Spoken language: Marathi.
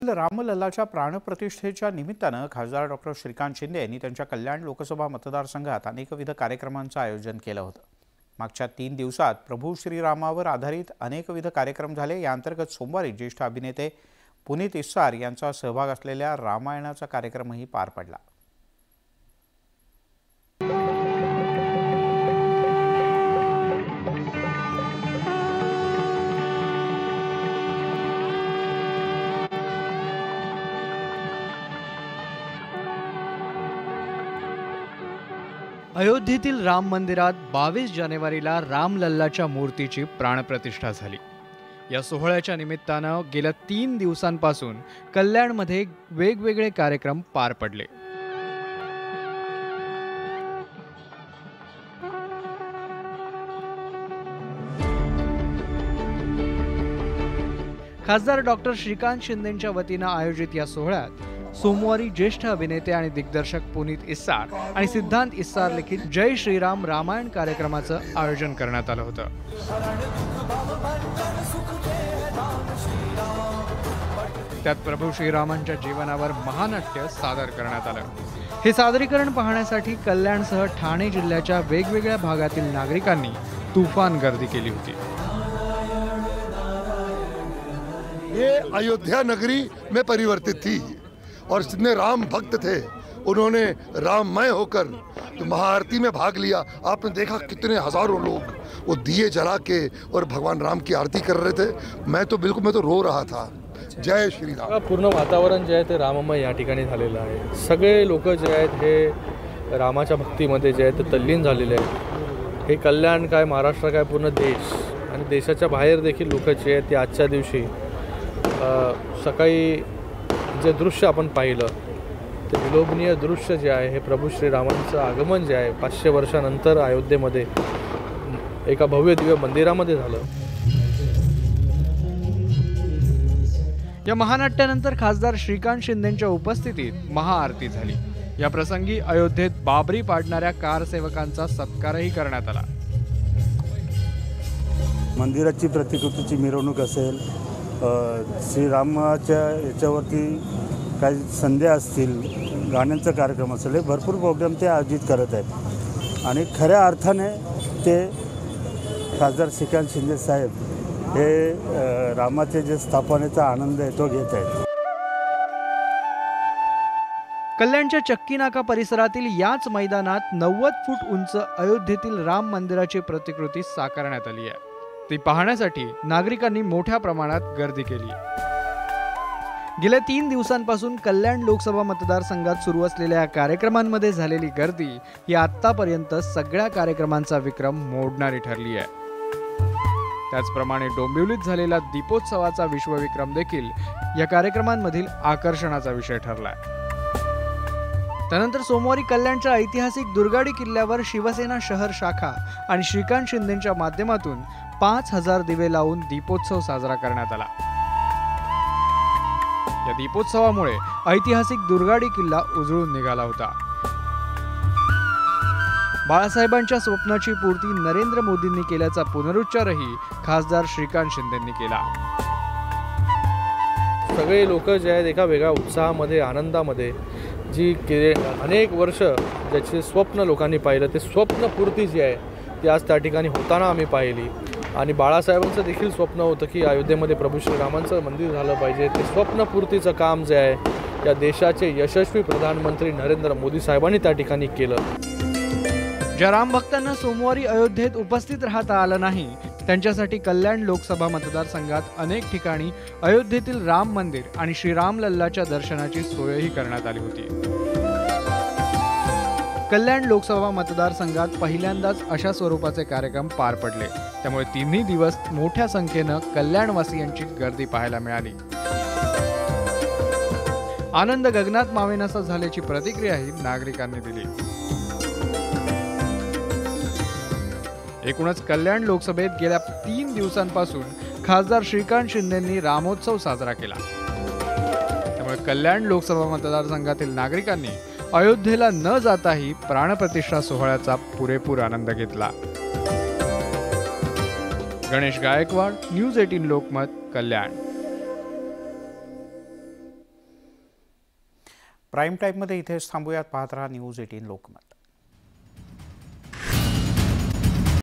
रामलल्लाच्या प्राणप्रतिष्ठेच्या निमित्तानं खासदार डॉक्टर श्रीकांत शिंदे यांनी त्यांच्या कल्याण लोकसभा मतदारसंघात अनेकविध कार्यक्रमांचं आयोजन केलं होतं। मागच्या 3 दिवसात प्रभू श्रीरामावर आधारित अनेकविध कार्यक्रम झाले। या अंतर्गत सोमवारी ज्येष्ठ अभिनेते पुनीत इस्सार यांचा सहभाग असलेल्या रामायणाचा कार्यक्रमही पार पडला। अयोध्येतील राम मंदिरात 22 जानेवारीला रामलल्लाच्या मूर्तीची प्राणप्रतिष्ठा झाली। या सोहळ्याच्या निमित्तानं गेल्या 3 दिवसांपासून कल्याणमध्ये वेगवेगळे कार्यक्रम पार पडले। खासदार डॉक्टर श्रीकांत शिंदेंच्या वतीनं आयोजित या सोहळ्यात सोमवारी ज्येष्ठ अभिनेते आणि दिग्दर्शक पुनीत इस्सार आणि सिद्धांत इस्सार लिखित जय श्रीराम रामायण कार्यक्रमाचं आयोजन करण्यात आलं होतं। त्यात प्रभू श्रीरामांच्या जीवनावर महानाट्य सादर करण्यात आलं। हे सादरीकरण पाहण्यासाठी कल्याणसह ठाणे जिल्ह्याच्या वेगवेगळ्या भागातील नागरिकांनी तुफान गर्दी केली होती। ये अयोध्या नगरी में परिवर्तित थी और जितने राम भक्त थे उन्होंने राममय होकर तो महाआरती में भाग लिया। आपने देखा कितने हजारों लोग वो दिए जला के और भगवान राम की आरती कर रहे थे। मैं तो रो रहा था। जय श्री राम। पूर्ण वातावरण जे आहे ते राममय या ठिकाणी झालेलं आहे। सगळे लोक जे आहेत हे रामाच्या भक्तीमध्ये जे आहेत ते तल्लीन झालेले आहेत। हे कल्याण काय महाराष्ट्र काय पूर्ण देश आणि देशाच्या बाहेर देखील लोक जे आहेत ते आजच्या दिवशी सकाळी जे दृश्य आपण पाहिलं ते विलोभनीय दृश्य जे आहे हे प्रभू श्रीरामांचं आगमन जे आहे 500 वर्षानंतर अयोध्येमध्ये एका भव्य दिव्य मंदिरामध्ये झालं। या महानाट्यानंतर खासदार श्रीकांत शिंदेंच्या उपस्थितीत महाआरती झाली। या प्रसंगी अयोध्येत बाबरी पाडणाऱ्या कारसेवकांचा सत्कारही करण्यात आला। मंदिराची प्रतिकृतीची मिरवणूक असेल, श्रीरामाच्या याच्यावरती काही संध्या असतील, गाण्यांचा कार्यक्रम असेल, भरपूर प्रोग्राम ते आयोजित करत आहेत आणि खऱ्या अर्थाने ते खासदार श्रीकांत शिंदे साहेब हे रामाचे जे स्थापनेचा आनंद आहे तो घेत आहेत। कल्याणच्या चक्की नाका परिसरातील याच मैदानात 90 फूट उंच अयोध्येतील राम मंदिराची प्रतिकृती साकारण्यात आली आहे। ती पाहण्यासाठी नागरिकांनी मोठ्या प्रमाणात गर्दी केली। गेल्या 3 दिवसांपासून कल्याण लोकसभा मतदारसंघात सुरू असलेल्या या कार्यक्रमांमध्ये झालेली गर्दी ही आतापर्यंत सगळ्या कार्यक्रमांचा विक्रम मोडणारी ठरली आहे। त्याचप्रमाणे डोंबिवलीत झालेला दीपोत्सवाचा विश्वविक्रम देखील या कार्यक्रमांमधील आकर्षणाचा विषय ठरलाय। त्यानंतर सोमवारी कल्याणच्या ऐतिहासिक दुर्गाडी किल्ल्यावर शिवसेना शहर शाखा आणि श्रीकांत शिंदेंच्या माध्यमातून 5000 दिवे लावून दीपोत्सव साजरा करण्यात आला। या दीपोत्सवामुळे ऐतिहासिक दुर्गाडी किल्ला उजळून निघाला होता। बाळासाहेबांच्या स्वप्नाची पूर्ती नरेंद्र मोदींनी केल्याचा पुनरुच्चारही खासदार श्रीकांत शिंदेंनी केला। सगळे लोक जे आहेत एका वेगळ्या उत्साहामध्ये आनंदामध्ये जी अनेक वर्ष ज्याचे स्वप्न लोकांनी पाहिलं ते स्वप्नपूर्ती जी आहे ती आज त्या ठिकाणी होताना आम्ही पाहिली। आणि बाळासाहेबांचं देखील स्वप्न होतं की अयोध्येमध्ये प्रभू श्रीरामांचं मंदिर झालं पाहिजे। ते स्वप्नपूर्तीचं काम जे आहे या देशाचे यशस्वी प्रधानमंत्री नरेंद्र मोदी साहेबांनी त्या ठिकाणी केलं। ज्या राम भक्तांना सोमवारी अयोध्येत उपस्थित राहता आलं नाही त्यांच्यासाठी कल्याण लोकसभा मतदारसंघात अनेक ठिकाणी अयोध्येतील राम मंदिर आणि श्रीराम लल्लाच्या दर्शनाची सोयही करण्यात आली होती। कल्याण लोकसभा मतदारसंघात पहिल्यांदाच अशा स्वरूपाचे कार्यक्रम पार पडले। त्यामुळे 3 दिवस मोठ्या संख्येनं कल्याणवासियांची गर्दी पाहायला मिळाली। आनंद गगनात मावेनासा झाल्याची प्रतिक्रियाही नागरिकांनी दिली। एकूणच कल्याण लोकसभेत गेल्या 3 दिवसांपासून खासदार श्रीकांत शिंदेंनी रामोत्सव साजरा केला। त्यामुळे कल्याण लोकसभा मतदारसंघातील नागरिकांनी अयोध्येला न जाताही प्राणप्रतिष्ठा सोहळ्याचा पुरेपूर आनंद घेतला। गणेश गायकवाड, न्यूज 18 लोकमत, कल्याण। प्राईम टाईममध्ये इथेच थांबूयात. पाहत राहा न्यूज 18 लोकमत.